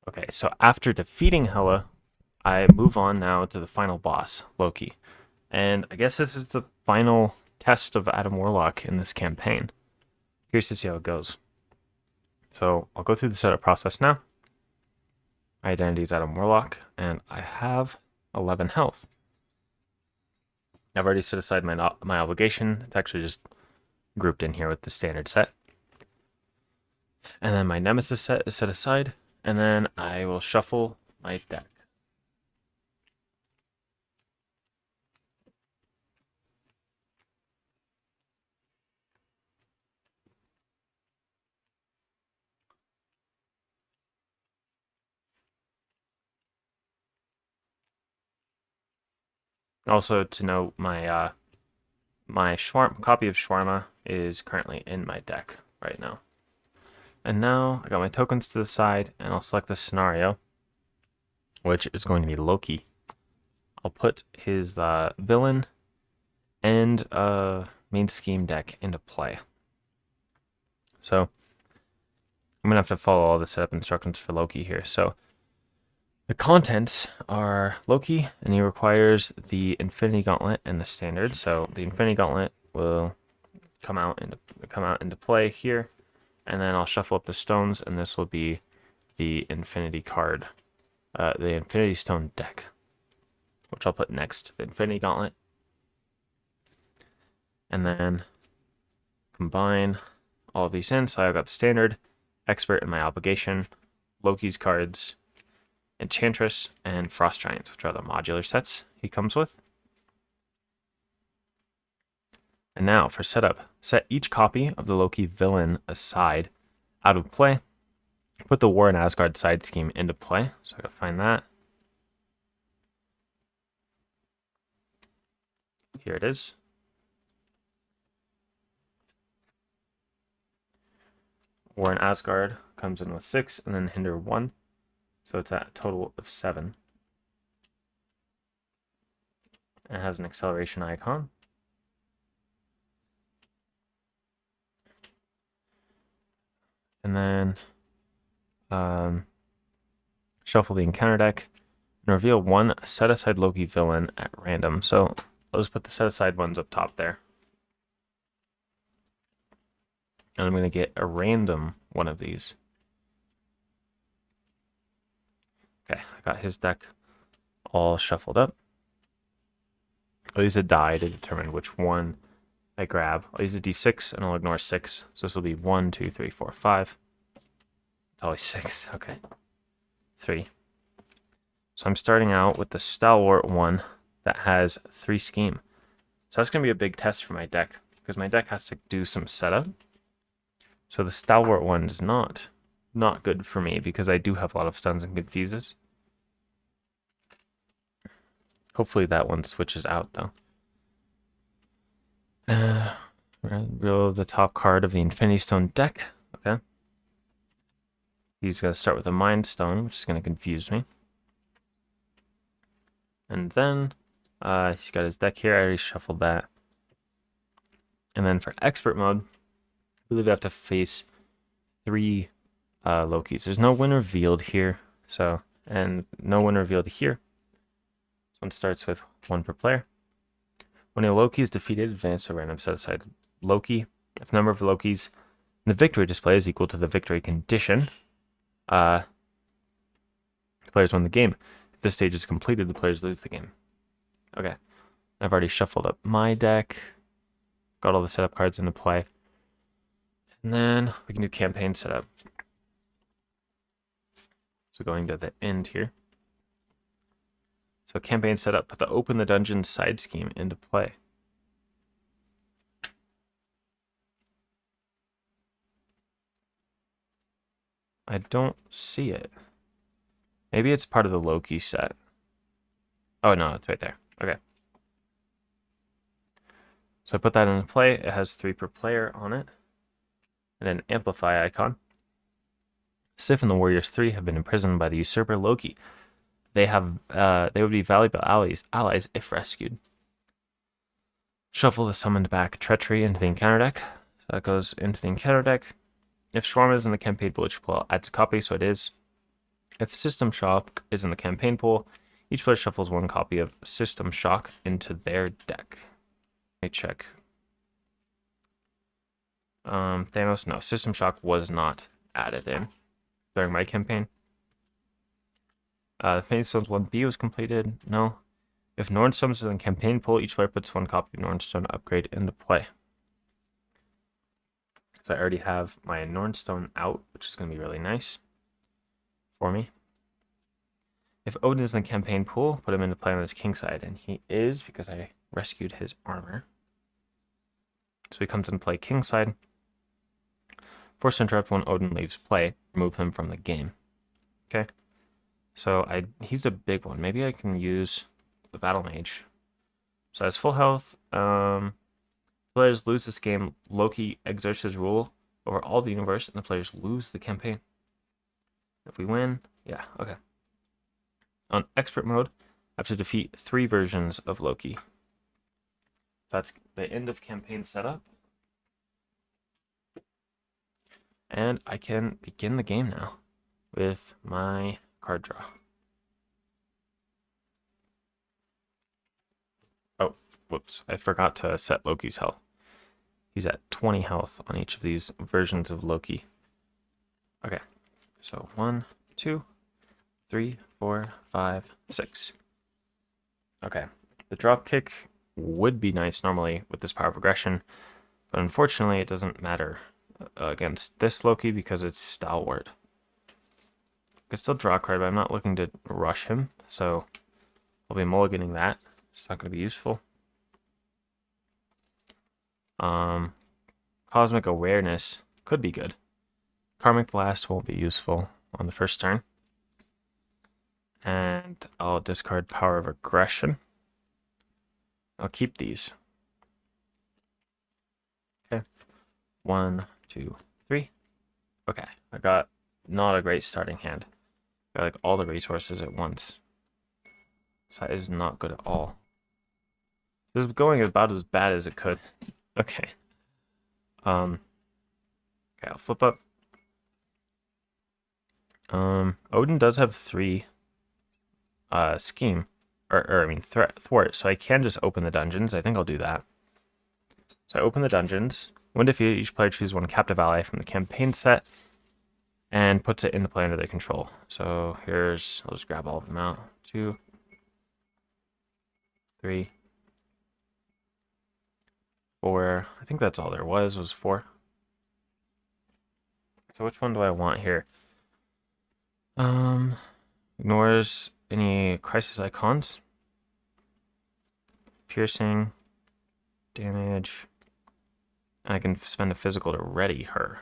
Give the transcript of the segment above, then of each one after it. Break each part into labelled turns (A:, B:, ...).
A: Okay, so after defeating Hela, I move on now to the final boss, Loki. And I guess this is the final test of Adam Warlock in this campaign. Curious to see how it goes. So I'll go through the setup process now. My identity is Adam Warlock, and I have 11 health. I've already set aside my obligation. It's actually just grouped in here with the standard set. And then my nemesis set is set aside, and then I will shuffle my deck. Also to note, my copy of Shawarma is currently in my deck right now. And now I got my tokens to the side, and I'll select the scenario, which is going to be Loki. I'll put his villain and main scheme deck into play. So I'm gonna have to follow all the setup instructions for Loki here. So the contents are Loki, and he requires the Infinity Gauntlet and the Standard. So the Infinity Gauntlet will come out into play here, and then I'll shuffle up the stones, and this will be the Infinity card, the Infinity Stone deck, which I'll put next to the Infinity Gauntlet, and then combine all of these in. So I've got the Standard, Expert, and my Obligation, Loki's cards, Enchantress, and Frost Giants, which are the modular sets he comes with. And now for setup, set each copy of the Loki villain aside out of play. Put the War in Asgard side scheme into play. So I gotta find that. Here it is. War in Asgard comes in with 6 and then hinder 1. So it's at a total of 7. It has an acceleration icon. And then shuffle the encounter deck and reveal one set aside Loki villain at random. So I'll just put the set aside ones up top there. And I'm going to get a random one of these. Okay, I got his deck all shuffled up. I'll use a die to determine which one I grab. I'll use a d6 and I'll ignore 6. So this will be 1, 2, 3, 4, 5. It's always 6. Okay. 3. So I'm starting out with the Stalwart one that has 3 scheme. So that's going to be a big test for my deck, because my deck has to do some setup. So the Stalwart one is not good for me, because I do have a lot of stuns and confuses. Hopefully that one switches out, though. Reveal the top card of the Infinity Stone deck. Okay. He's going to start with a Mind Stone, which is going to confuse me. And then he's got his deck here. I already shuffled that. And then for Expert mode, I believe I have to face 3 Lokis. There's no win revealed here. And no win revealed here. This one starts with 1 per player. When a Loki is defeated, advance to a random set aside Loki. If the number of Lokis in the victory display is equal to the victory condition, the players win the game. If this stage is completed, the players lose the game. Okay. I've already shuffled up my deck. Got all the setup cards into play. And then we can do campaign setup. So going to the end here. So campaign setup, put the Open the Dungeon side scheme into play. I don't see it. Maybe it's part of the Loki set. Oh no, it's right there. Okay. So I put that into play. It has 3 per player on it. And an amplify icon. Sif and the Warriors 3 have been imprisoned by the usurper Loki. They would be valuable allies if rescued. Shuffle the summoned back Treachery into the encounter deck. So that goes into the encounter deck. If Shawarma is in the campaign village pool, adds a copy, so it is. If System Shock is in the campaign pool, each player shuffles one copy of System Shock into their deck. Let me check. Thanos, no. System Shock was not added in during my campaign. Fate Stones 1B was completed. No. If Nornstone is in the campaign pool, each player puts one copy of Nornstone upgrade into play. So I already have my Nornstone out, which is going to be really nice for me. If Odin is in the campaign pool, put him into play on his king side, and he is because I rescued his armor. So he comes into play king side. Force to interrupt when Odin leaves play. Remove him from the game. Okay. So he's a big one. Maybe I can use the Battle Mage. So has full health. Players lose this game. Loki exerts his rule over all the universe, and the players lose the campaign. If we win, yeah, okay. On expert mode, I have to defeat 3 versions of Loki. So that's the end of campaign setup. And I can begin the game now with my card draw. Oh, whoops. I forgot to set Loki's health. He's at 20 health on each of these versions of Loki. Okay, so 1, 2, 3, 4, 5, 6. Okay, the drop kick would be nice normally with this power of aggression, but unfortunately it doesn't matter against this Loki because it's stalwart. I can still draw a card, but I'm not looking to rush him, so I'll be mulliganing that. It's not going to be useful. Cosmic Awareness could be good. Karmic Blast won't be useful on the first turn. And I'll discard Power of Aggression. I'll keep these. Okay. 1, 2, 3. Okay. I got not a great starting hand. Got like all the resources at once. So that is not good at all. This is going about as bad as it could. Okay. Okay, I'll flip up. Odin does have 3 scheme. Thwart. So I can just open the dungeons. I think I'll do that. So I open the dungeons. When defeated, each player chooses 1 captive ally from the campaign set and puts it into play under their control. So I'll just grab all of them out. 2, 3, 4. I think that's all there was 4. So which one do I want here? Ignores any crisis icons. Piercing. Damage. And I can spend a physical to ready her.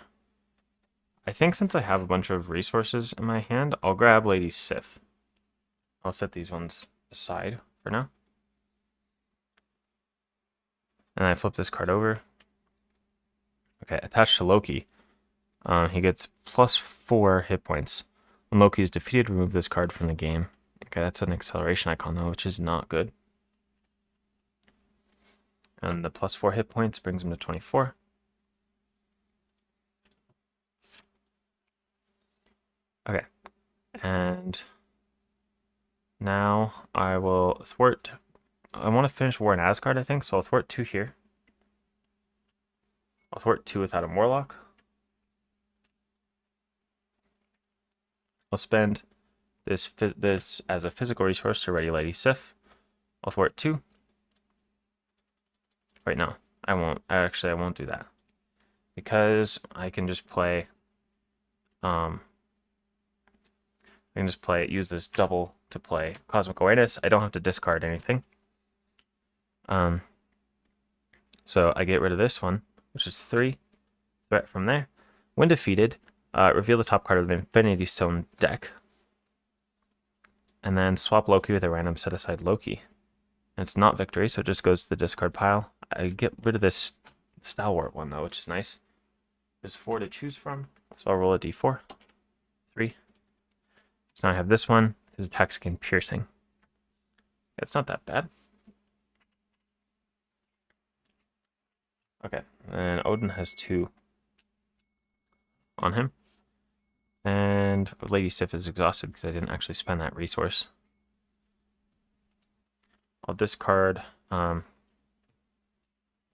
A: I think since I have a bunch of resources in my hand, I'll grab Lady Sif. I'll set these ones aside for now. And I flip this card over. Okay, attached to Loki. He gets +4 hit points. When Loki is defeated, remove this card from the game. Okay, that's an acceleration icon though, which is not good. And the +4 hit points brings him to 24. Okay, and now I will thwart. I want to finish War in Asgard, I think, so I'll thwart 2 here. I'll thwart 2 without a Warlock. I'll spend this as a physical resource to ready Lady Sif. I'll thwart 2. Wait, no, I won't. Actually, I won't do that because I can just play. I can just use this double to play Cosmic Awareness. I don't have to discard anything. So I get rid of this one, which is 3. Threat from there. When defeated, reveal the top card of the Infinity Stone deck. And then swap Loki with a random set-aside Loki. And it's not victory, so it just goes to the discard pile. I get rid of this Stalwart one, though, which is nice. There's 4 to choose from, so I'll roll a d4. 3. So now I have this one. His attack skin piercing. It's not that bad. Okay, and Odin has 2 on him. And Lady Sif is exhausted because I didn't actually spend that resource. I'll discard Power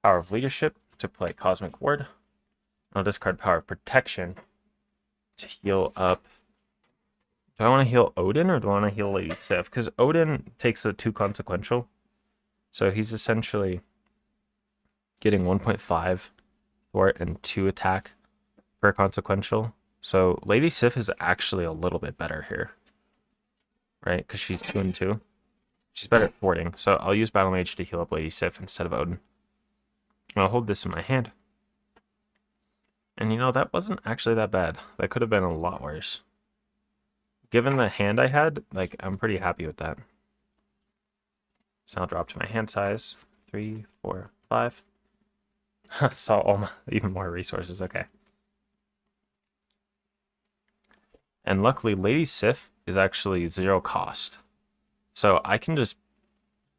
A: of Leadership to play Cosmic Ward. I'll discard Power of Protection to heal up. Do I want to heal Odin or do I want to heal Lady Sif? Because Odin takes a 2 consequential. So he's essentially getting 1.5 thwart and 2 attack per consequential. So Lady Sif is actually a little bit better here, right? Because she's 2 and 2. She's better at thwarting. So I'll use Battle Mage to heal up Lady Sif instead of Odin. And I'll hold this in my hand. And you know, that wasn't actually that bad. That could have been a lot worse. Given the hand I had, like, I'm pretty happy with that. So I'll drop to my hand size. 3, 4, 5. Saw even more resources. Okay. And luckily, Lady Sif is actually 0 cost. So I can just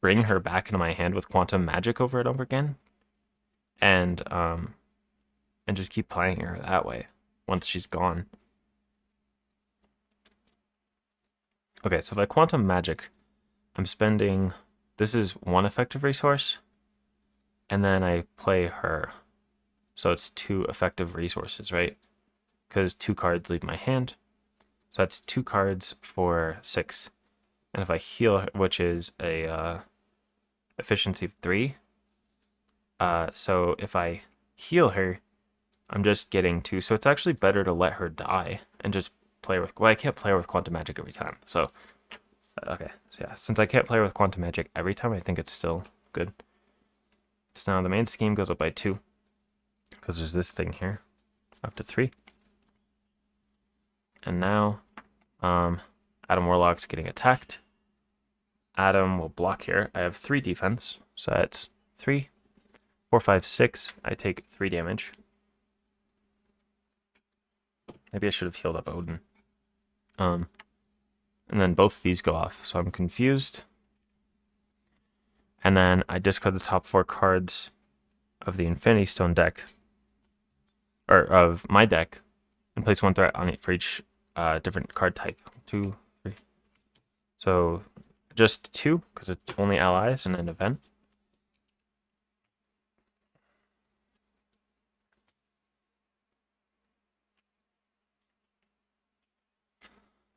A: bring her back into my hand with Quantum Magic over and over again. And just keep playing her that way once she's gone. Okay, so if I Quantum Magic, I'm spending... This is 1 effective resource. And then I play her. So it's 2 effective resources, right? Because 2 cards leave my hand. So that's 2 cards for 6. And if I heal her, which is a efficiency of 3. So if I heal her, I'm just getting 2. So it's actually better to let her die and just play her with... Well, I can't play her with Quantum Magic every time. So, okay. So yeah, since I can't play her with Quantum Magic every time, I think it's still good. So now the main scheme goes up by 2. Because there's this thing here. Up to 3. And now, Adam Warlock's getting attacked. Adam will block here. I have 3 defense. So that's 3, 4, 5, 6. I take 3 damage. Maybe I should have healed up Odin. And then both these go off. So I'm confused. And then I discard the top 4 cards of the Infinity Stone deck. Or of my deck. And place 1 threat on it for each different card type. 2, 3. So just 2, because it's only allies and an event.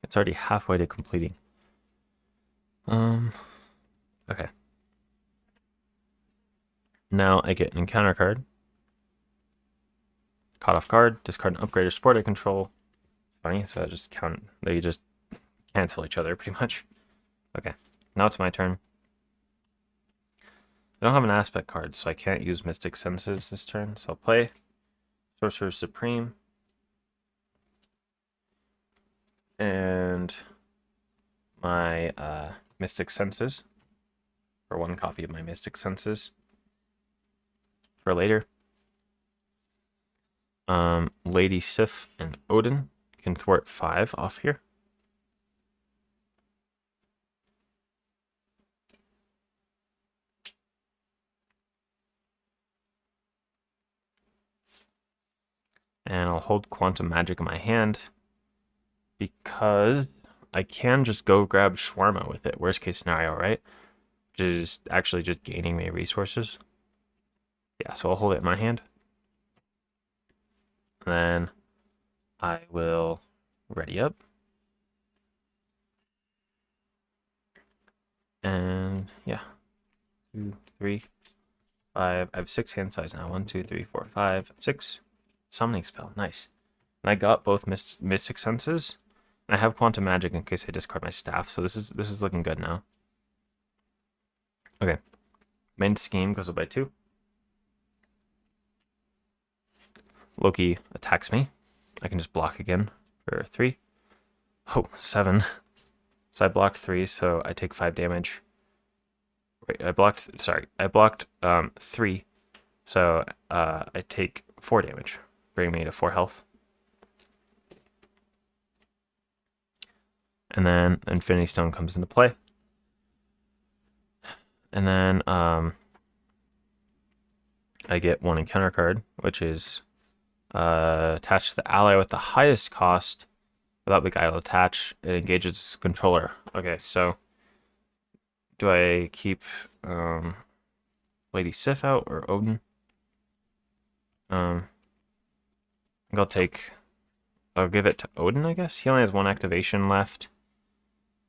A: It's already halfway to completing. Okay. Now I get an encounter card. Caught off guard, discard an upgrade or support I control. It's funny, so I just count. They just cancel each other pretty much. Okay, now it's my turn. I don't have an aspect card, so I can't use Mystic Senses this turn. So I'll play Sorcerer Supreme. And my Mystic Senses. For 1 copy of my Mystic Senses. For later. Lady Sif and Odin can thwart 5 off here. And I'll hold Quantum Magic in my hand because I can just go grab Shawarma with it. Worst case scenario, right? Which is actually just gaining me resources. Yeah, so I'll hold it in my hand. And then I will ready up. And yeah, 2, 3, 5. I have 6 hand size now. 1, 2, 3, 4, 5, 6. Summoning spell, nice. And I got both Mystic Senses. And I have Quantum Magic in case I discard my staff. So this is looking good now. Okay, main scheme goes up by 2. Loki attacks me. I can just block again for 3. Oh, 7. So I blocked 3, so I take 5 damage. Wait, I blocked 3. So I take 4 damage, bringing me to 4 health. And then Infinity Stone comes into play. And then I get 1 encounter card, which is attached to the ally with the highest cost Without Beguile attach, it engages controller. Okay, so do I keep Lady Sif out or Odin? I think I'll give it to Odin, I guess. He only has one activation left,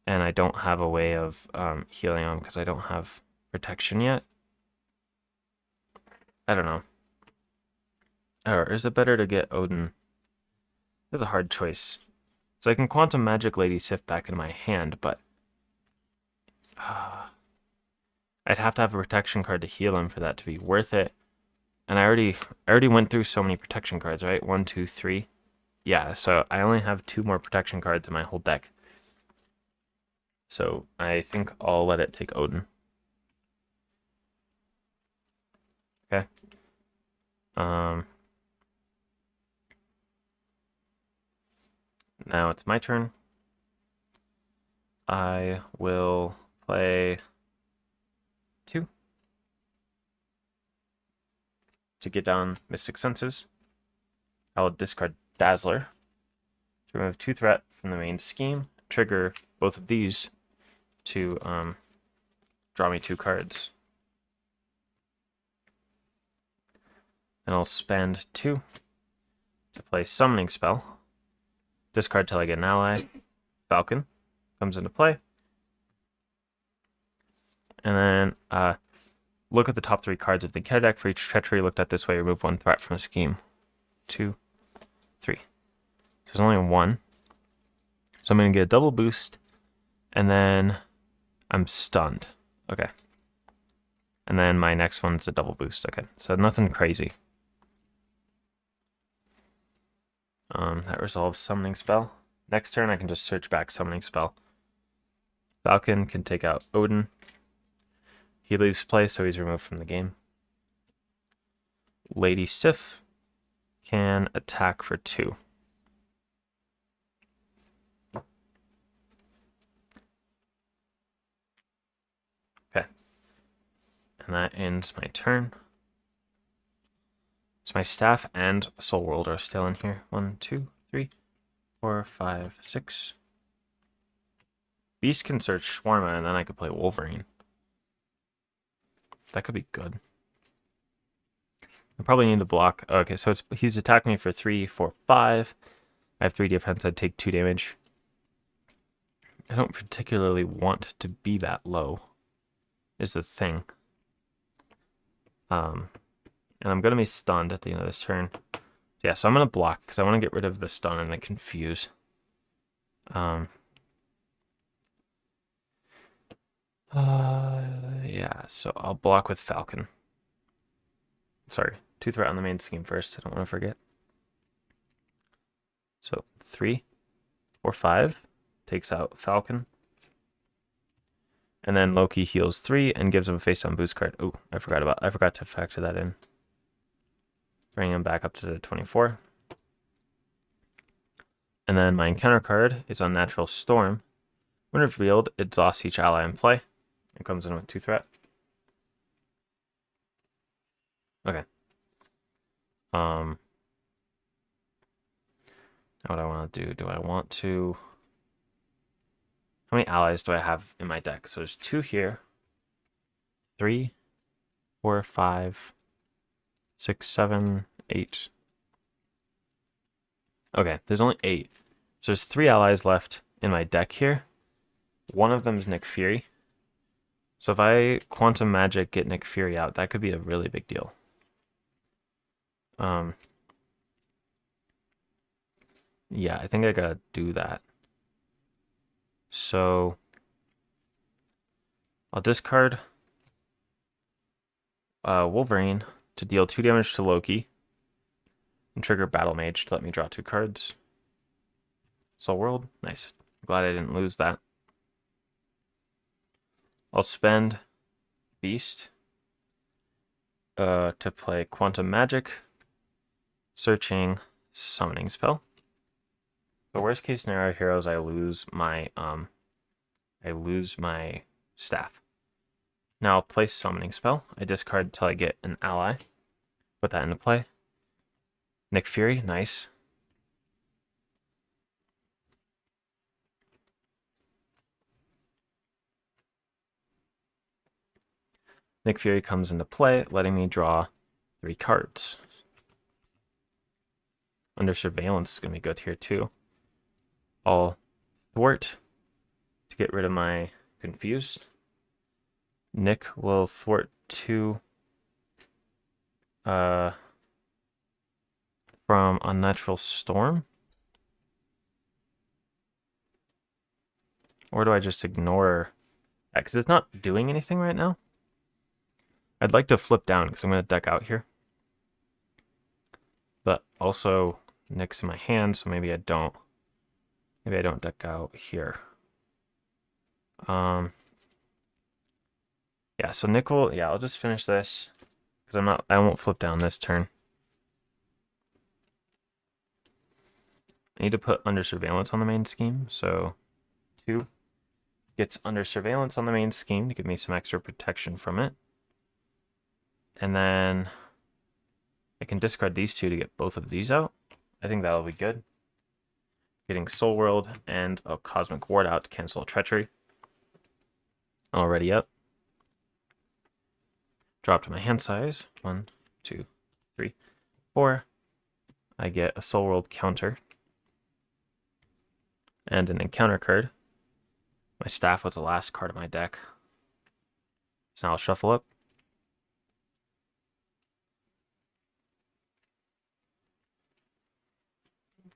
A: and I don't have a way of healing him because I don't have protection yet. I don't know. Or is it better to get Odin? That's a hard choice. So I can Quantum Magic Lady Sif back in my hand, but I'd have to have a protection card to heal him for that to be worth it. And I already went through so many protection cards, right? 1, 2, 3. Yeah, so I only have 2 more protection cards in my whole deck. So I think I'll let it take Odin. Okay. Now it's my turn. I will play 2 to get down Mystic Senses. I'll discard Dazzler to remove 2 threat from the main scheme. Trigger both of these to draw me 2 cards. And I'll spend 2 to play Summoning Spell. Discard till I get an ally. Falcon comes into play. And then look at the top 3 cards of the card deck. For each treachery looked at this way, remove 1 threat from a scheme. 2, 3. There's only 1. So I'm going to get a double boost. And then I'm stunned. Okay. And then my next one's a double boost. Okay. So nothing crazy. That resolves Summoning Spell. Next turn, I can just search back Summoning Spell. Falcon can take out Odin. He leaves play, so he's removed from the game. Lady Sif can attack for 2. Okay. And that ends my turn. So my staff and Soul World are still in here. 1, 2, 3, 4, 5, 6. Beast can search Shawarma, and then I could play Wolverine. That could be good. I probably need to block. Okay, so he's attacking me for 3, 4, 5. I have 3 defense. I'd take 2 damage. I don't particularly want to be that low, is the thing. And I'm going to be stunned at the end of this turn. Yeah, so I'm going to block because I want to get rid of the stun and the confuse. Yeah, so I'll block with Falcon. Sorry, 2 threat on the main scheme first. I don't want to forget. So 3, 4, 5 takes out Falcon. And then Loki heals 3 and gives him a face down boost card. Oh, I forgot to factor that in. Bring him back up to 24. And then my encounter card is Unnatural Storm. When revealed, it exhausts each ally in play. It comes in with 2 threat. Okay. Now what I want to do? Do I want to... How many allies do I have in my deck? So there's 2 here. 3, 4, 5, 6, 7, 8. Okay, there's only 8. So there's 3 allies left in my deck here. One of them is Nick Fury. So if I Quantum Magic get Nick Fury out, that could be a really big deal. Yeah, I think I gotta do that. So I'll discard Wolverine to deal 2 damage to Loki and trigger Battle Mage to let me draw 2 cards. Soul World, nice. Glad I didn't lose that. I'll spend Beast to play Quantum Magic, searching Summoning Spell. The worst case scenario here is I lose my staff. Now I'll place Summoning Spell. I discard till I get an ally. Put that into play. Nick Fury, nice. Nick Fury comes into play, letting me draw 3 cards. Under Surveillance is going to be good here too. I'll thwart to get rid of my Confused. Nick will thwart 2 from Unnatural Storm. Or do I just ignore that? Because it's not doing anything right now. I'd like to flip down because I'm going to deck out here. But also, Nick's in my hand, so maybe I don't. Maybe I don't deck out here. Yeah, so Nick will, yeah, I'll just finish this. Because I won't flip down this turn. I need to put Under Surveillance on the main scheme, so 2 gets Under Surveillance on the main scheme to give me some extra protection from it. And then I can discard these 2 to get both of these out. I think that'll be good. Getting Soul World and a Cosmic Ward out to cancel a Treachery. Already up. Drop to my hand size. 1, 2, 3, 4. I get a Soul World counter. And an encounter card. My staff was the last card of my deck. So now I'll shuffle up.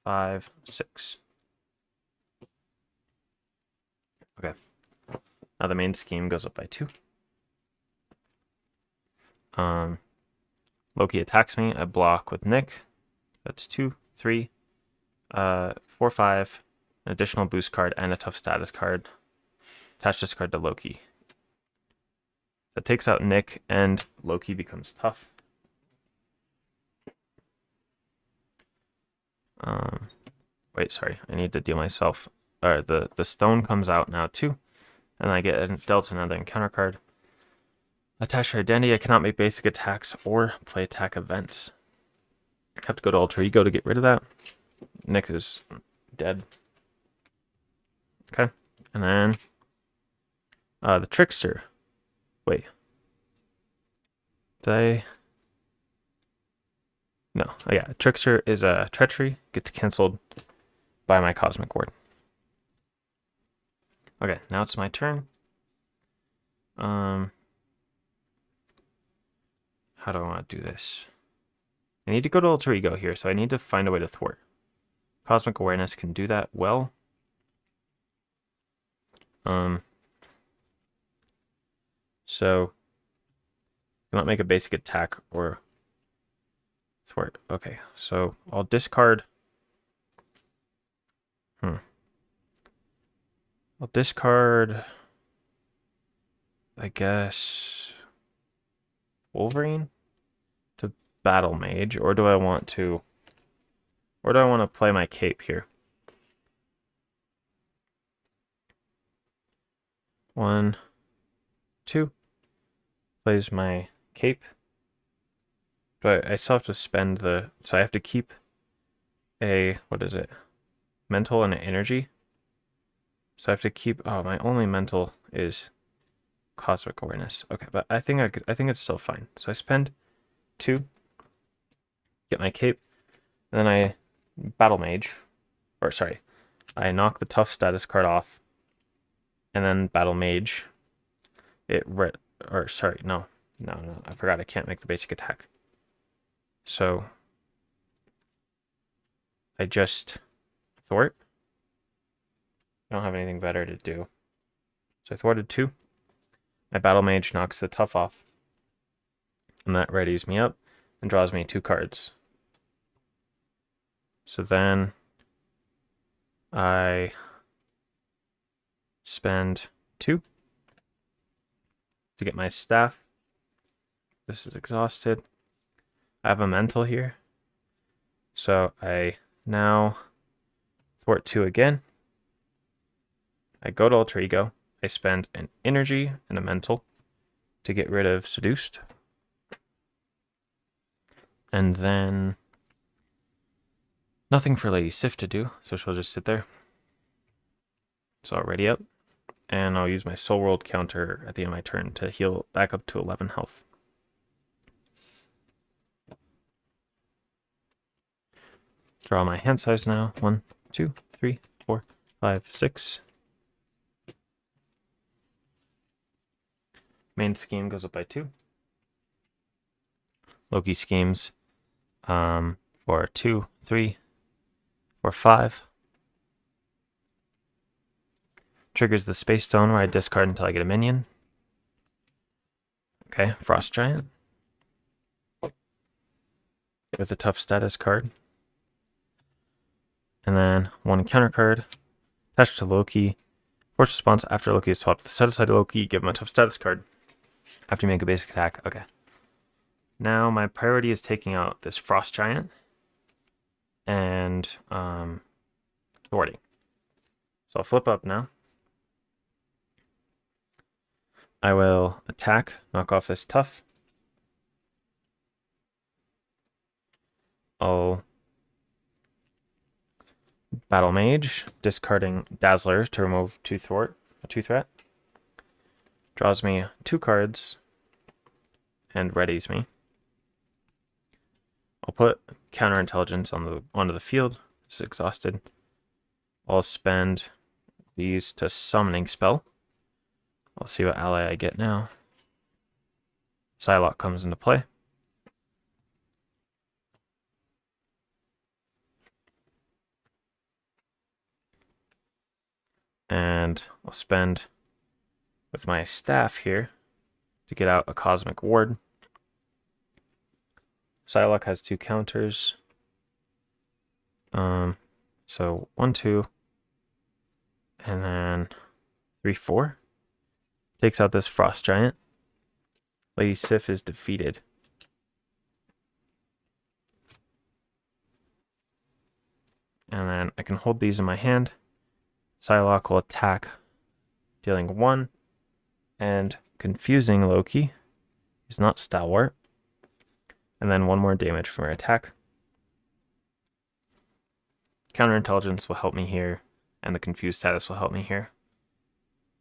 A: Five, 6. Okay. Now the main scheme goes up by 2. Loki attacks me. I block with Nick. That's 2, 3, 4, 5. An additional boost card and a tough status card. Attach this card to Loki. That takes out Nick and Loki becomes tough. Wait, sorry. I need to deal myself. The stone comes out now too. And I get dealt another encounter card. Attach to identity. I cannot make basic attacks or play attack events. I have to go to Alter Ego to get rid of that. Nick is dead. Okay. And then the Trickster. Wait. Did I? No. Oh, yeah. Trickster is a Treachery. Gets canceled by my Cosmic Ward. Okay. Now it's my turn. How do I want to do this? I need to go to Alter Ego here, so I need to find a way to thwart. Cosmic Awareness can do that well. So cannot make a basic attack or thwart. Okay, so I'll discard. I'll discard, I guess, Wolverine to Battle Mage, or do I want to play my cape here? 1, 2. Plays my cape. But I still have to spend the... So I have to keep a... What is it? Mental and an energy. So I have to keep... Oh, my only mental is Cosmic Awareness. Okay, but I think it's still fine. So I spend 2. Get my cape. And then I Battle Mage. Or sorry. I knock the tough status card off. And then Battle Mage. No, I forgot I can't make the basic attack. So I just thwart. I don't have anything better to do. So I thwarted 2. My Battle Mage knocks the tough off. And that readies me up and draws me 2 cards. So then I spend 2 to get my staff. This is exhausted. I have a mental here. So I now thwart 2 again. I go to Alter Ego. I spend an energy and a mental to get rid of Seduced. And then nothing for Lady Sif to do, so she'll just sit there. So I'll ready up. And I'll use my Soul World counter at the end of my turn to heal back up to 11 health. Draw my hand size now. 1, 2, 3, 4, 5, 6. Main scheme goes up by 2. Loki schemes for 2, 3, 4, 5. Triggers the Space Stone where I discard until I get a minion. Okay, Frost Giant. With a tough status card. And then 1 counter card. Attached to Loki. Force response after Loki is swapped to the set aside to Loki. Give him a tough status card. After you make a basic attack. Okay. Now my priority is taking out this Frost Giant. And thwarting. So I'll flip up now. I will attack, knock off this tough. I'll Battle Mage, discarding Dazzler to remove 2 threat. Draws me 2 cards and readies me. I'll put Counterintelligence onto the field. It's exhausted. I'll spend these to Summoning Spell. I'll see what ally I get now. Psylocke comes into play. And I'll spend with my staff here to get out a Cosmic Ward. Psylocke has 2 counters. So 1, 2, and then 3, 4. Takes out this Frost Giant. Lady Sif is defeated. And then I can hold these in my hand. Psylocke will attack, dealing 1, and confusing Loki. He's not stalwart. And then 1 more damage from her attack. Counterintelligence will help me here, and the confused status will help me here.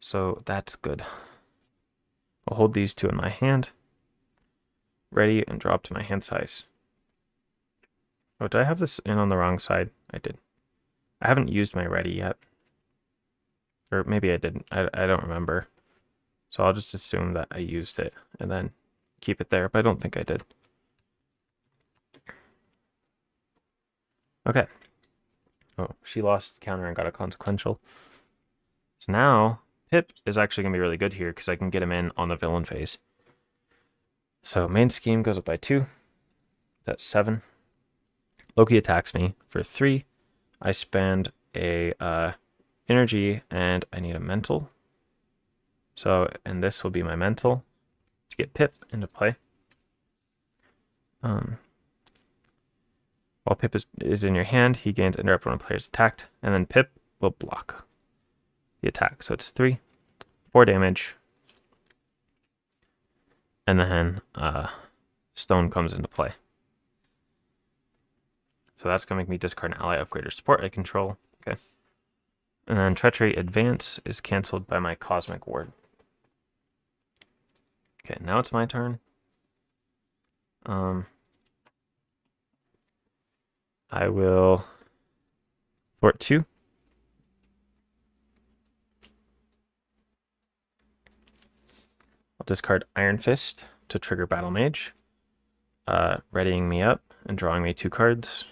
A: So that's good. I'll hold these 2 in my hand. Ready and drop to my hand size. Oh, did I have this in on the wrong side? I did. I haven't used my ready yet. Or maybe I didn't. I don't remember. So I'll just assume that I used it and then keep it there, but I don't think I did. Okay. Oh, she lost counter and got a consequential. So now Pip is actually going to be really good here because I can get him in on the villain phase. So main scheme goes up by 2. That's 7. Loki attacks me for 3. I spend a energy and I need a mental. So, and this will be my mental to get Pip into play. While Pip is in your hand, he gains interrupt when a player is attacked, and then Pip will block the attack. So it's 3, 4 damage. And then Stone comes into play. So that's going to make me discard an ally, upgrade, or support I control. Okay. And then Treachery Advance is canceled by my Cosmic Ward. Okay, now it's my turn. I will thwart 2. I'll discard Iron Fist to trigger Battle Mage, readying me up and drawing me 2 cards.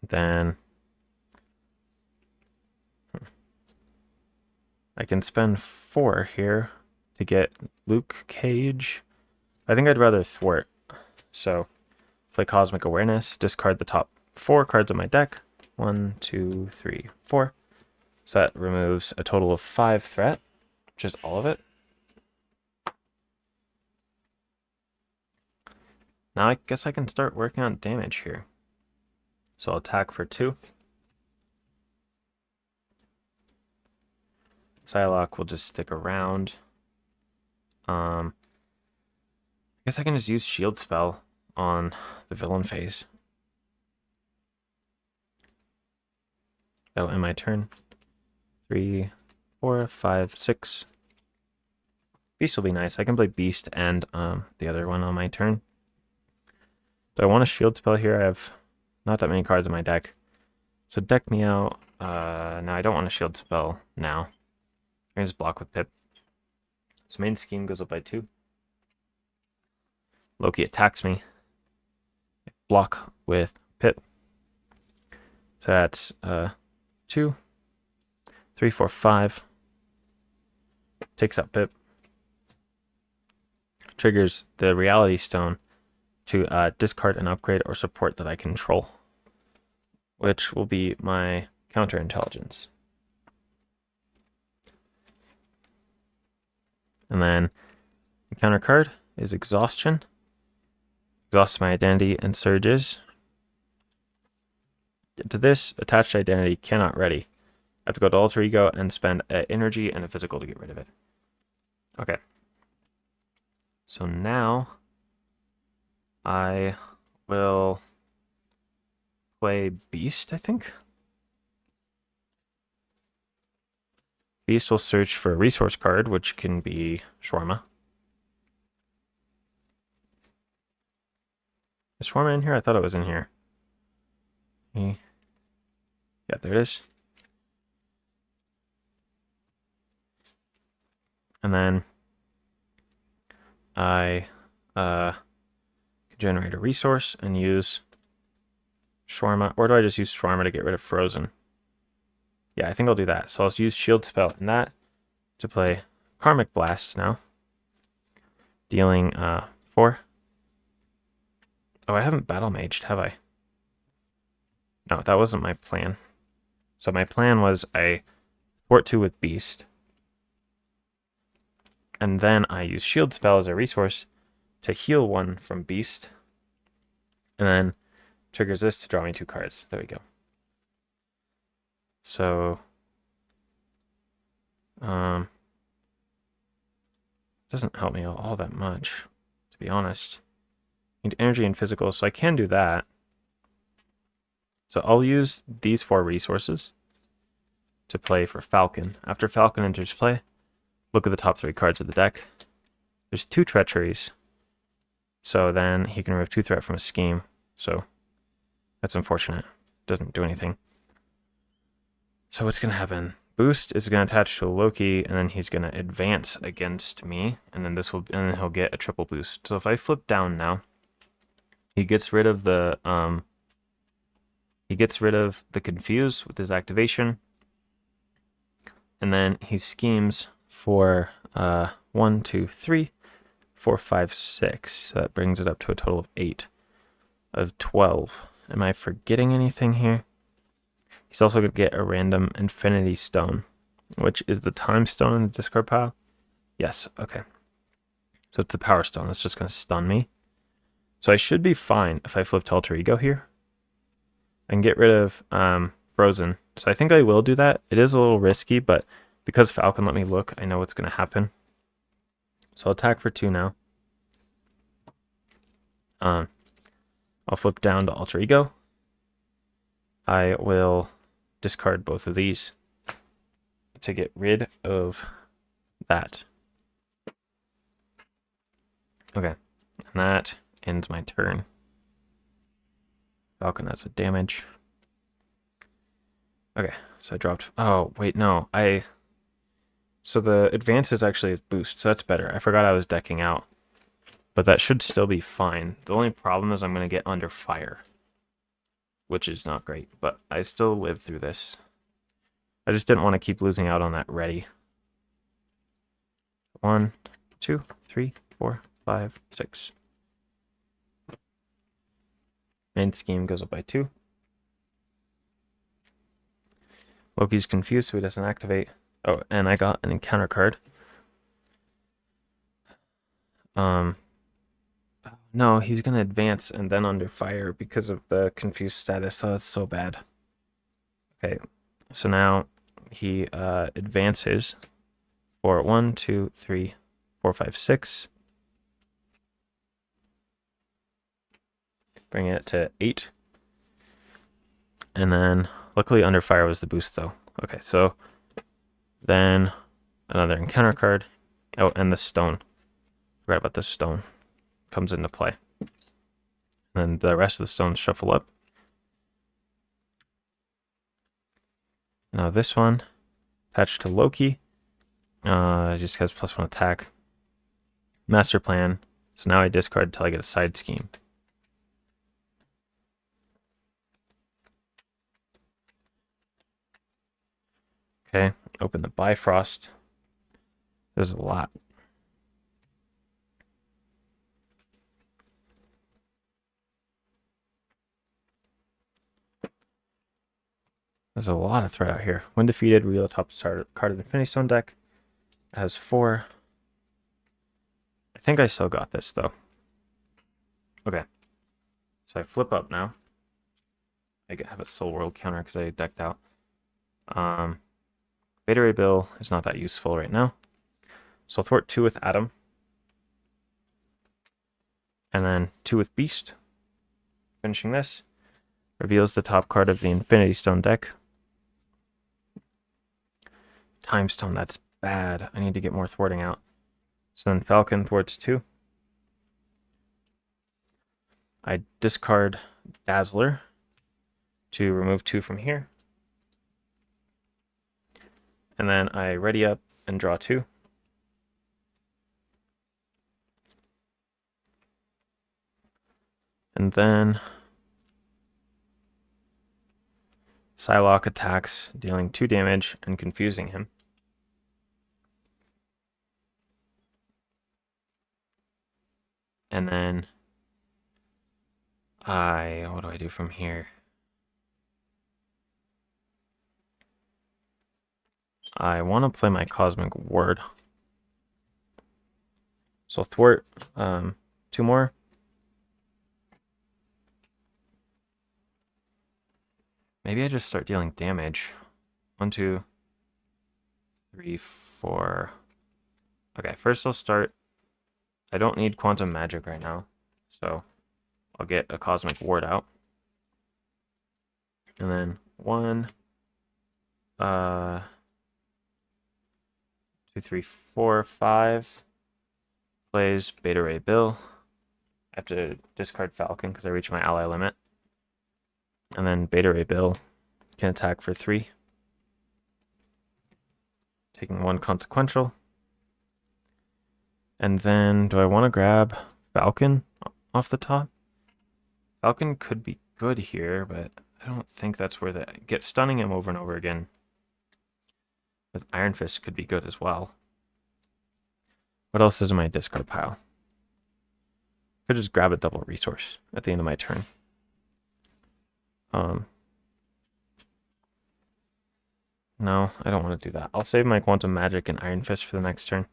A: Then I can spend 4 here to get Luke Cage. I think I'd rather thwart. So play Cosmic Awareness, discard the top 4 cards of my deck. 1, 2, 3, 4. So that removes a total of 5 threat, which is all of it. Now I guess I can start working on damage here. So I'll attack for 2. Psylocke will just stick around. I guess I can just use Shield Spell on the villain phase. That'll end my turn. 3, 4, 5, 6. Beast will be nice. I can play Beast and the other one on my turn. Do I want a shield spell here? I have not that many cards in my deck. So deck me out. No, I don't want a shield spell now. I'm going to just block with Pip. So main scheme goes up by 2. Loki attacks me. Block with Pip. So that's 2, 3, 4, 5. Takes out Pip. Triggers the Reality Stone to discard an upgrade or support that I control, which will be my counterintelligence. And then the counter card is Exhaustion. Exhausts my identity and surges. To this, attached identity cannot ready. I have to go to Alter Ego and spend an energy and a physical to get rid of it. Okay. So now I will play Beast, I think. Beast will search for a resource card, which can be Shawarma. Is Shawarma in here? I thought it was in here. Yeah, there it is. And then I generate a resource and use Shawarma. Or do I just use Shawarma to get rid of Frozen? Yeah, I think I'll do that. So I'll use Shield Spell and that to play Karmic Blast now. Dealing 4. Oh, I haven't Battle Maged, have I? No, that wasn't my plan. So my plan was I Fort 2 with Beast. And then I use Shield Spell as a resource to heal 1 from Beast. And then triggers this to draw me 2 cards. There we go. So, doesn't help me all that much, to be honest. Need energy and physical, so I can do that. So I'll use these 4 resources to play for Falcon. After Falcon enters play, look at the top 3 cards of the deck. There's 2 treacheries. So then he can remove 2 threat from a scheme. So that's unfortunate. Doesn't do anything. So what's going to happen? Boost is going to attach to a Loki, and then he's going to advance against me, and then and then he'll get a triple boost. So if I flip down now, he gets rid of the confuse with his activation, and then he schemes for 1, 2, 3, 4, 5, 6. So that brings it up to a total of 8 of 12. Am I forgetting anything here? He's also going to get a random Infinity Stone, which is the Time Stone in the discard pile. Yes, okay. So it's the Power Stone. That's just going to stun me. So I should be fine if I flip to Alter Ego here and get rid of Frozen. So I think I will do that. It is a little risky, but because Falcon let me look, I know what's going to happen. So I'll attack for 2 now. I'll flip down to Alter Ego. I will discard both of these to get rid of that. Okay, and that ends my turn. Falcon has a damage. Okay, so I dropped... Oh, wait, no. So the advance is actually a boost, so that's better. I forgot I was decking out. But that should still be fine. The only problem is I'm going to get under fire, which is not great, but I still live through this. I just didn't want to keep losing out on that ready. 1, 2, 3, 4, 5, 6. Main scheme goes up by 2. Loki's confused, so he doesn't activate. Oh, and I got an encounter card. No, he's going to advance and then under fire because of the confused status, so that's so bad. Okay, so now he advances for 1, 2, 3, 4, 5, 6. Bring it to 8. And then Luckily, under fire was the boost, though. Okay, so then another encounter card. Oh, and the stone. Forgot about this stone. Comes into play. And then the rest of the stones shuffle up. Now this one, attached to Loki, just has +1 attack. Master plan. So now I discard until I get a side scheme. Okay, open the Bifrost. There's a lot. There's a lot of threat out here. When defeated, reveal the top card of the Infinity Stone deck. It has 4. I think I still got this, though. Okay. So I flip up now. I have a Soul World counter because I decked out. Beta Ray Bill is not that useful right now. So I'll thwart 2 with Atom. And then 2 with Beast. Finishing this. Reveals the top card of the Infinity Stone deck. Time Stone, that's bad. I need to get more thwarting out. So then Falcon thwarts 2. I discard Dazzler to remove 2 from here. And then I ready up and draw 2. And then Psylocke attacks, dealing 2 damage and confusing him. And then what do I do from here? I want to play my Cosmic Ward. So thwart 2 more. Maybe I just start dealing damage. 1, 2, 3, 4. Okay, first I'll start. I don't need Quantum Magic right now, so I'll get a Cosmic Ward out. And then 1, 2, 3, 4, 5. Plays Beta Ray Bill. I have to discard Falcon because I reach my ally limit. And then Beta Ray Bill can attack for 3. Taking 1 consequential. And then, do I want to grab Falcon off the top? Falcon could be good here, but I don't think that's where stunning him over and over again with Iron Fist could be good as well. What else is in my discard pile? Could just grab a double resource at the end of my turn. No, I don't want to do that. I'll save my Quantum Magic and Iron Fist for the next turn.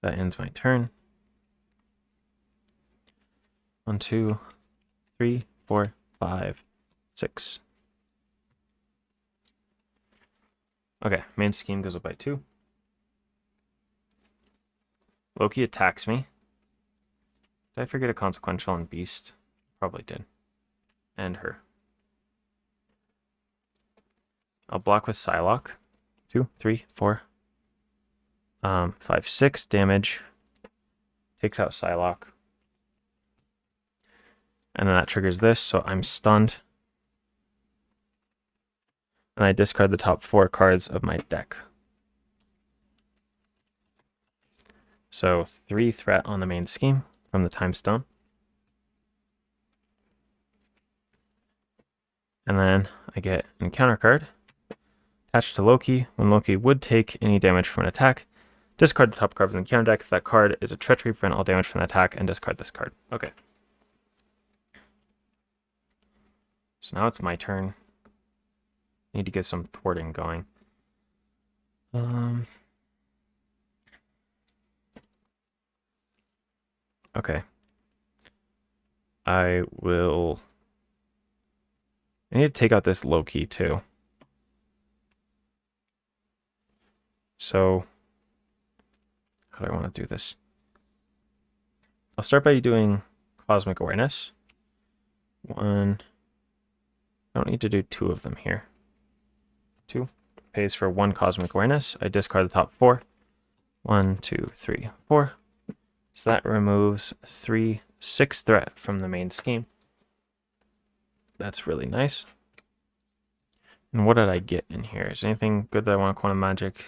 A: That ends my turn. 1, 2, 3, 4, 5, 6. Okay, main scheme goes up by 2. Loki attacks me. Did I forget a consequential on Beast? Probably did. And her. I'll block with Psylocke. 2, 3, 4. 5, 6 damage. Takes out Psylocke. And then that triggers this, so I'm stunned. And I discard the top 4 cards of my deck. So 3 threat on the main scheme from the Time Stone. And then I get an encounter card. Attached to Loki. When Loki would take any damage from an attack, discard the top card from the encounter deck. If that card is a treachery, prevent all damage from the attack and discard this card. Okay. So now it's my turn. Need to get some thwarting going. Okay. I need to take out this Loki too. So, how do I want to do this? I'll start by doing Cosmic Awareness. 1. I don't need to do 2 of them here. 2 pays for 1 cosmic awareness. I discard the top 4. 1, 2, 3, 4. So that removes 6 threat from the main scheme. That's really nice. And what did I get in here? Is there anything good that I want to quantum magic?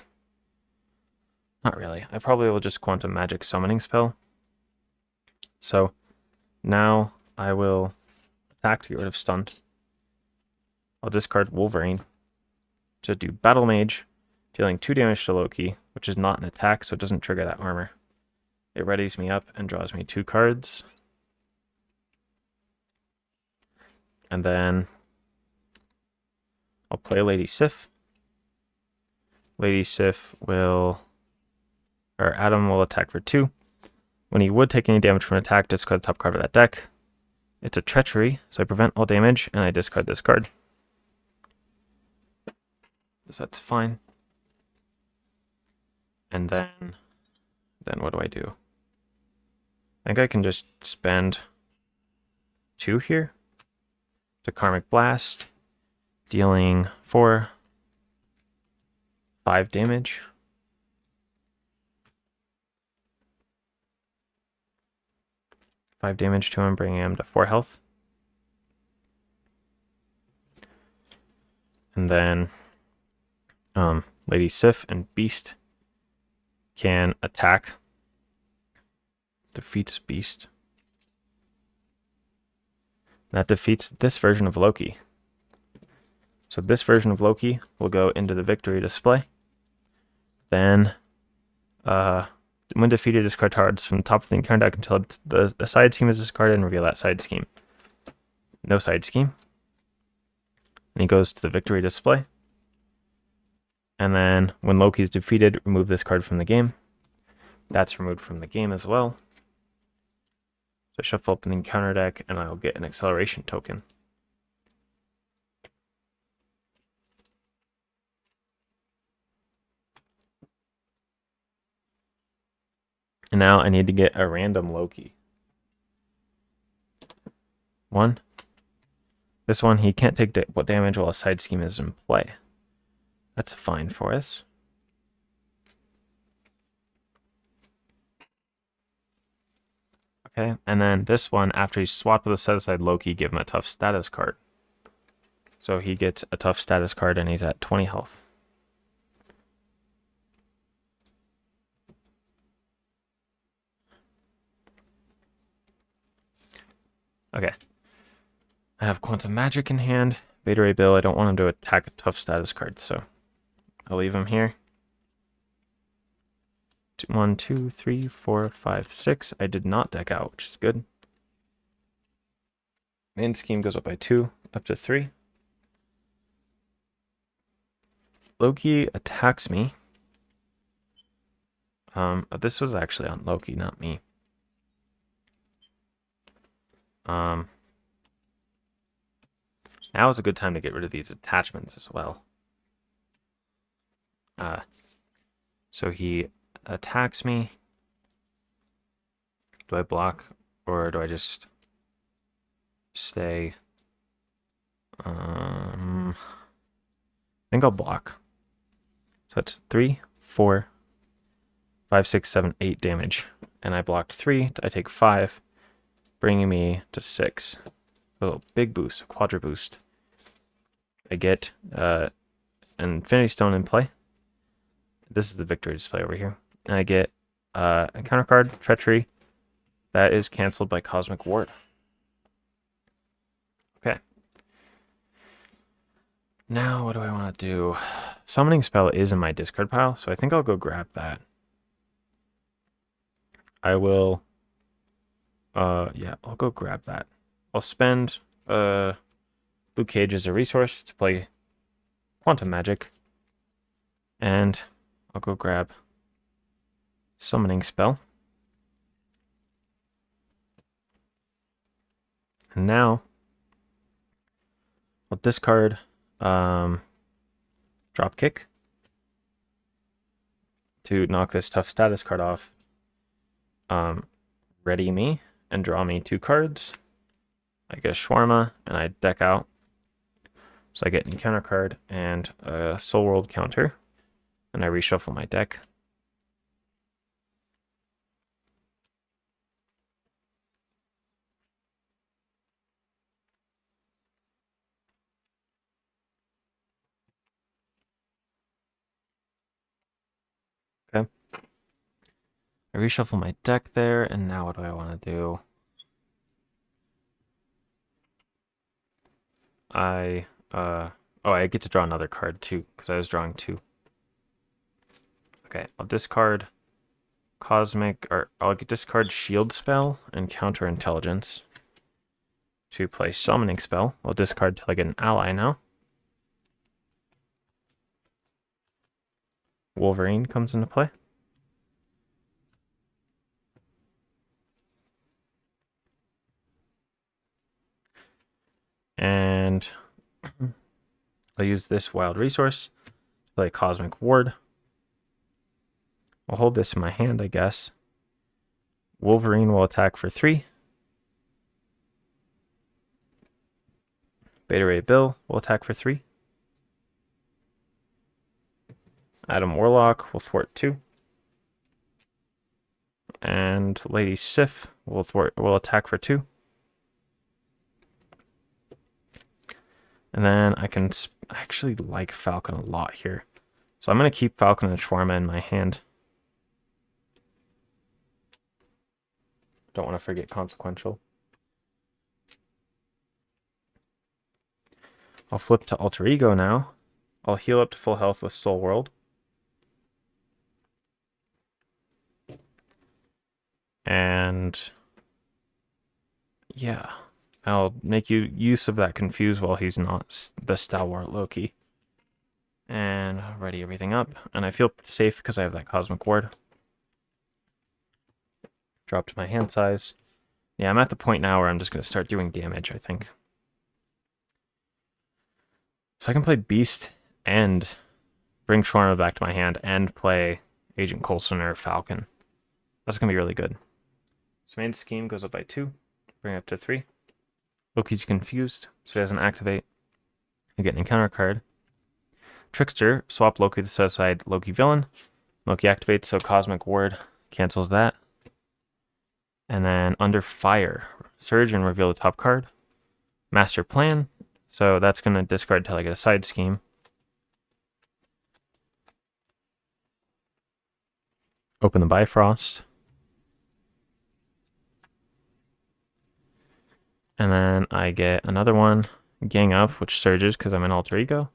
A: Not really. I probably will just quantum magic summoning spell. So now I will attack to get rid of stun. I'll discard Wolverine to do Battle Mage, dealing 2 damage to Loki, which is not an attack, so it doesn't trigger that armor. It readies me up and draws me 2 cards. And then I'll play Lady Sif. Lady Sif will, or Adam will attack for 2. When he would take any damage from an attack, discard the top card of that deck. It's a treachery, so I prevent all damage, and I discard this card. So that's fine. And then what do? I think I can just spend 2 here to Karmic Blast, dealing 5 damage. Five damage to him, bringing him to 4 health. And then Lady Sif and Beast can attack. Defeats Beast. That defeats this version of Loki. So this version of Loki will go into the victory display. Then, when defeated, discard cards from the top of the encounter deck until the side scheme is discarded and reveal that side scheme. No side scheme. And he goes to the victory display. And then when Loki is defeated, remove this card from the game. That's removed from the game as well. So shuffle up an encounter deck and I'll get an acceleration token. And now I need to get a random Loki. 1. This one, he can't take what damage while a side scheme is in play. That's fine for us. Okay, and then this one, after he's swapped with a set-aside Loki, give him a tough status card. So he gets a tough status card and he's at 20 health. Okay. I have Quantum Magic in hand. Beta Ray Bill, I don't want him to attack a tough status card, so I'll leave him here. 1, 2, 3, 4, 5, 6. I did not deck out, which is good. Main scheme goes up by 2, up to 3. Loki attacks me. This was actually on Loki, not me. Now is a good time to get rid of these attachments as well. So he attacks me. Do I block or do I just stay? I think I'll block. So that's 3, 4, 5, 6, 7, 8 damage. And I blocked 3. I take 5, bringing me to 6. A little big boost, a quadra boost. I get an Infinity Stone in play. This is the victory display over here. And I get a counter card, Treachery. That is canceled by Cosmic Ward. Okay. Now, what do I want to do? Summoning Spell is in my discard pile, so I think I'll go grab that. I will... yeah, I'll go grab that. I'll spend Luke Cage as a resource to play Quantum Magic. And I'll go grab Summoning Spell. And now I'll discard Dropkick to knock this tough status card off. Ready me and draw me 2 cards. I get a Shawarma and I deck out. So I get an encounter card and a Soul World counter, and I reshuffle my deck. Okay. I reshuffle my deck there, and now what do I want to do? I get to draw another card too, because I was drawing 2. Okay, I'll discard I'll discard Shield Spell and Counter Intelligence to play Summoning Spell. I'll discard till I get an ally now. Wolverine comes into play. And I'll use this wild resource to play Cosmic Ward. I'll hold this in my hand, I guess. Wolverine will attack for 3. Beta Ray Bill will attack for 3. Adam Warlock will thwart 2. And Lady Sif will attack for 2. And then I actually like Falcon a lot here. So I'm going to keep Falcon and Shawarma in my hand. Don't want to forget Consequential. I'll flip to Alter Ego now. I'll heal up to full health with Soul World. And yeah, I'll make use of that Confuse while he's not the Stalwart Loki. And ready everything up. And I feel safe because I have that Cosmic Ward. Drop to my hand size. Yeah, I'm at the point now where I'm just going to start doing damage, I think. So I can play Beast and bring Shawarma back to my hand and play Agent Coulson or Falcon. That's going to be really good. So main scheme goes up by 2. Bring it up to 3. Loki's confused, so he doesn't activate. I get an encounter card. Trickster, swap Loki to the set aside Loki villain. Loki activates, so Cosmic Ward cancels that. And then under Fire, Surge and reveal the top card. Master Plan, so that's going to discard till I get a side scheme. Open the Bifrost. And then I get another one, Gang Up, which surges because I'm an Alter Ego.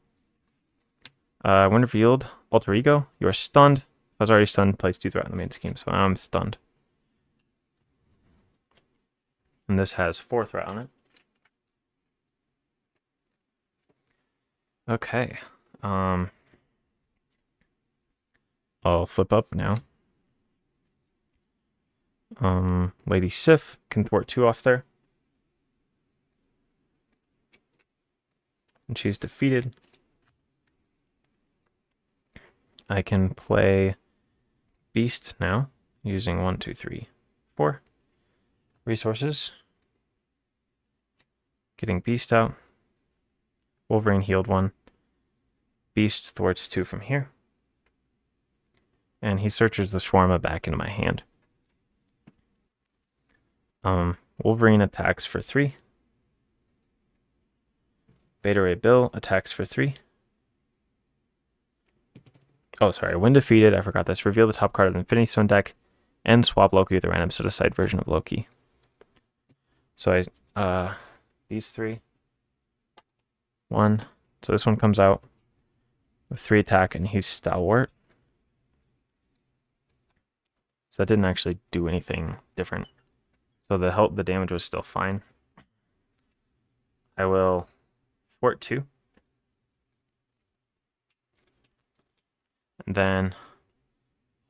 A: When revealed, Alter Ego, you are stunned. I was already stunned, place 2 threat in the main scheme, so now I'm stunned. And this has 4 threat on it. Okay. I'll flip up now. Lady Sif can thwart 2 off there. And she's defeated. I can play Beast now, using 1, 2, 3, 4 resources. Getting Beast out. Wolverine healed 1. Beast thwarts 2 from here. And he searches the Shawarma back into my hand. Wolverine attacks for 3. Beta Ray Bill attacks for 3. Oh, sorry. When defeated, I forgot this. Reveal the top card of the Infinity Stone deck and swap Loki with a random set-aside version of Loki. So these 3. 1. So this one comes out with 3 attack, and he's Stalwart. So that didn't actually do anything different. So the damage was still fine. I will thwart 2. And then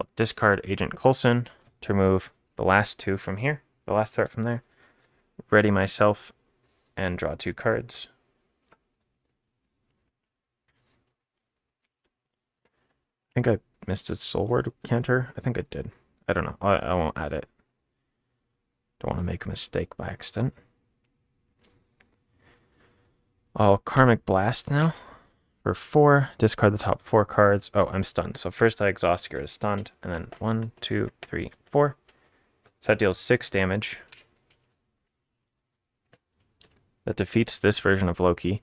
A: I'll discard Agent Coulson to remove the last 2 from here, the last threat from there. Ready myself and draw 2 cards. I think I missed a Soul Word counter. I think I did. I don't know. I won't add it. Don't want to make a mistake by accident. I'll Karmic Blast now for 4. Discard the top 4 cards. Oh, I'm stunned. So first I exhaust to get rid of stunned, and then 1, 2, 3, 4. So that deals 6 damage. That defeats this version of Loki.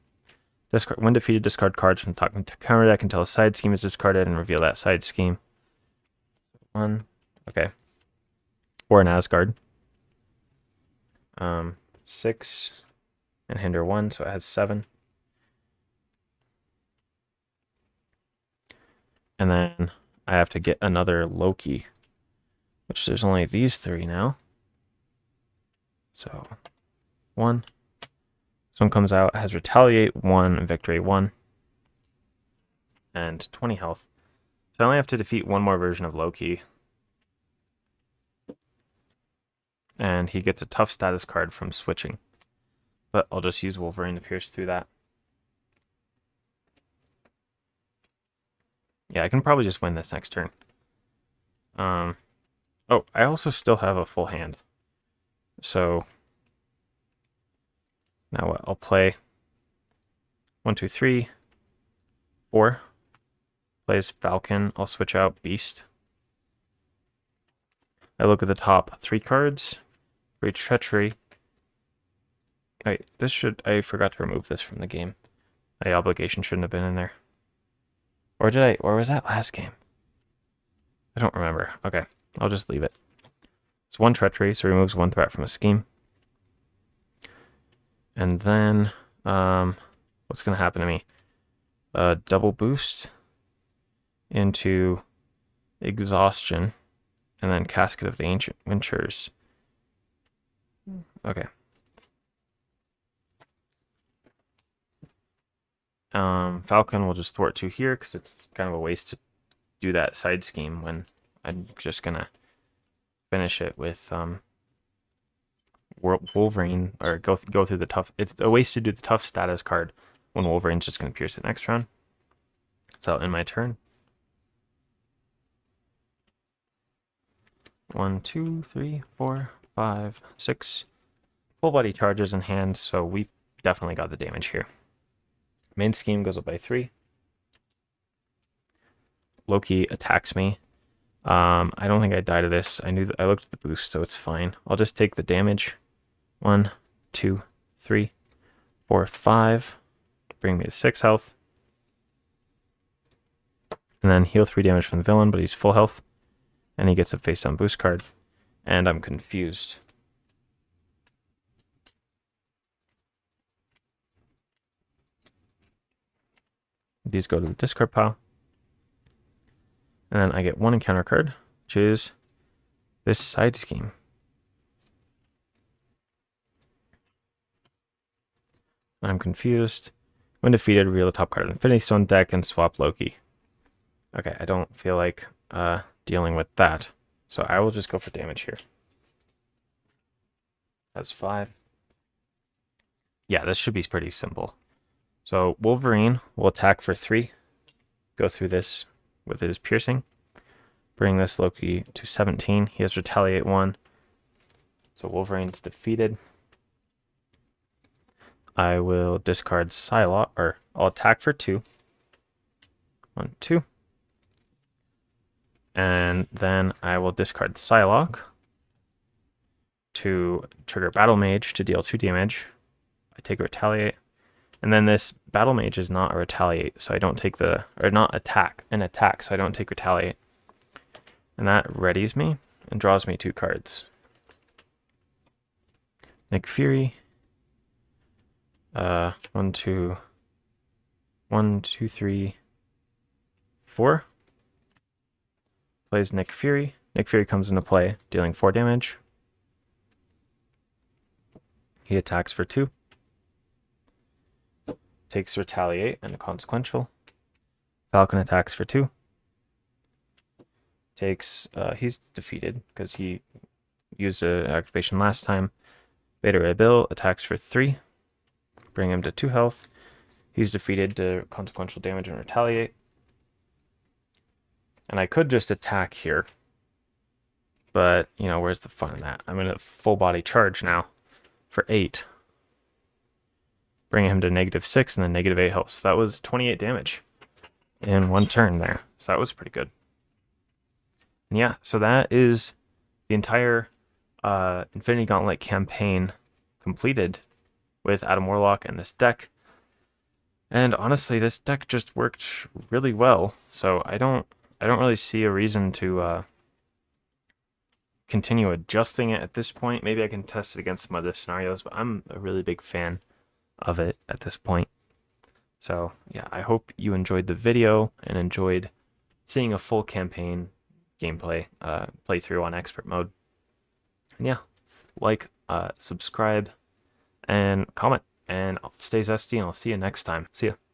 A: When defeated, discard cards from the top counter deck until a side scheme is discarded and reveal that side scheme. 1. Okay. Or an Asgard. 6. And hinder 1, so it has 7. And then I have to get another Loki, which there's only these 3 now. So 1. This one comes out, has Retaliate 1, Victory 1, and 20 health. So I only have to defeat one more version of Loki. And he gets a tough status card from switching. But I'll just use Wolverine to pierce through that. Yeah, I can probably just win this next turn. Oh, I also still have a full hand. So now what? I'll play 1, 2, 3, 4. Plays Falcon. I'll switch out Beast. I look at the top 3 cards. Great Treachery. Wait, I forgot to remove this from the game. My obligation shouldn't have been in there. Or was that last game? I don't remember. Okay, I'll just leave it. It's 1 Treachery, so removes 1 threat from a scheme. And then, what's going to happen to me? Double boost into Exhaustion, and then Casket of the Ancient Winters. Okay. Falcon will just thwart 2 here, because it's kind of a waste to do that side scheme when I'm just going to finish it with Wolverine, or go through the tough. It's a waste to do the tough status card when Wolverine's just going to pierce it next round. So in my turn. 1, 2, 3, 4, 5, 6. Full body charges in hand, so we definitely got the damage here. Main scheme goes up by 3. Loki attacks me. I don't think I died to this. I looked at the boost, so it's fine. I'll just take the damage. 1, 2, 3, 4, 5. Bring me to 6 health. And then heal 3 damage from the villain, but he's full health. And he gets a face down boost card. And I'm confused. These go to the discard pile. And then I get 1 encounter card, which is this side scheme. I'm confused. When defeated, reveal the top card of the Infinity Stone deck and swap Loki. Okay, I don't feel like dealing with that. So I will just go for damage here. That's 5. Yeah, this should be pretty simple. So Wolverine will attack for 3. Go through this with his piercing. Bring this Loki to 17. He has Retaliate 1. So Wolverine's defeated. I will discard Psylocke, or I'll attack for 2. 1, 2. And then I will discard Psylocke to trigger Battle Mage to deal 2 damage. I take a Retaliate. And then this Battle Mage is not a Retaliate, so I don't take an attack, so I don't take Retaliate. And that readies me and draws me 2 cards. Nick Fury. 1, 2, 3, 4. Plays Nick Fury. Nick Fury comes into play, dealing 4 damage. He attacks for 2. Takes Retaliate and a Consequential. Falcon attacks for 2. Takes, he's defeated because he used an activation last time. Beta Ray Bill attacks for 3. Bring him to 2 health. He's defeated to Consequential damage and Retaliate. And I could just attack here. But, you know, where's the fun in that? I'm in a full body charge now for 8. bringing him to -6 and then -8 health. So that was 28 damage in one turn there. So that was pretty good. And yeah, so that is the entire Infinity Gauntlet campaign completed with Adam Warlock and this deck. And honestly, this deck just worked really well. So I don't really see a reason to continue adjusting it at this point. Maybe I can test it against some other scenarios, but I'm a really big fan of it at this point. So yeah, I hope you enjoyed the video and enjoyed seeing a full campaign gameplay playthrough on expert mode. And yeah, like, subscribe, and comment, and stay zesty, and I'll see you next time. See ya.